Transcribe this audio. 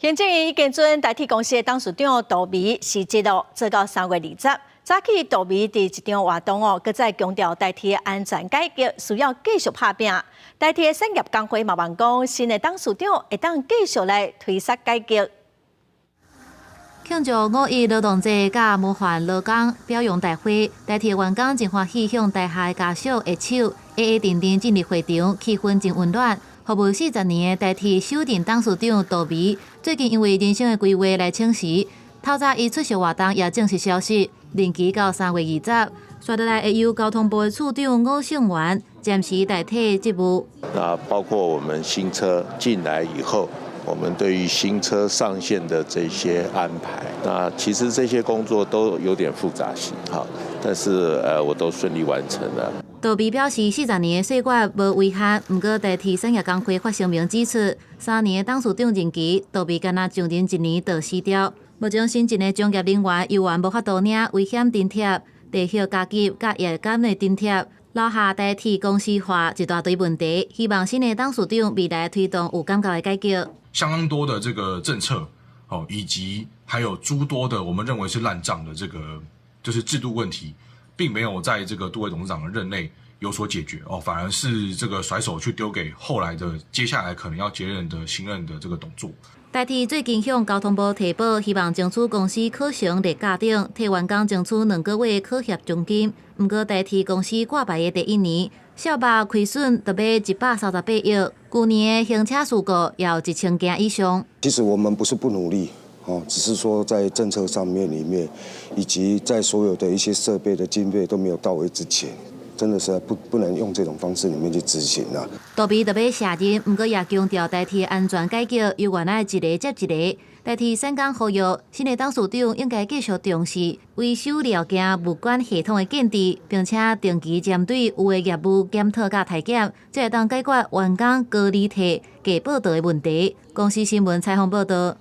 行政院已经准代替公司的董事长杜美辞职咯，做到3月20。早起杜美伫一场活动搁再强调代替的安全改革需要继续拍拼。代替的产业工会嘛望讲，新的董事长会当继续来推动改革。庆祝5一劳动节甲模范劳工表扬大会，代替员工真欢喜向大下家属握手，A 定进入会场，气氛真温暖。服务40年的代替首任董事长杜美，最近因为人生的规划来请辞，透早伊出席活动也正式消息，任期到3月20。接下来会由交通部的处长吴胜元暂时代替职务。那包括我们新车进来以后，我们对于新车上线的这些安排，那其实这些工作都有点复杂性，但是我都顺利完成了。杜美表示，40年的岁月无遗憾，不过代替产业工会发声明指出，3年的董事长任期，杜美敢若上任1年就死掉。目前新进的从业人员犹原无法度领危险津贴、地hiệu加急甲业感的津贴，留下代替公司化一大堆问题。希望新的董事长未来推动有感觉的改革。相当多的这个政策，以及还有诸多的我们认为是烂账的这个就是制度问题，并没有在这个杜伟董事长的任内有所解决反而是这个甩手去丢给后来的接下来可能要接任的新任的这个董座。代替最近向交通部提报，希望争取公司考成列驾长，替员工争取2个月考核奖金。不过代替公司挂牌的第1年，小巴亏损达要138亿，去年的行车事故也有1000件以上。其实我们不是不努力，只是说在政策上面里面，以及在所有的一些设备的经费都没有到位之前。真的是不能用这种方式里面去执行啊。杜美特别下任，不过也强调代替安全改革由原来一个接一个。代替产工呼吁新的董事长应该继续重视维修料件物管系统的建设，并且定期针对有的业务检讨甲体检，才会当解决员工高利贷、假报道的问题。公司新闻采访报道。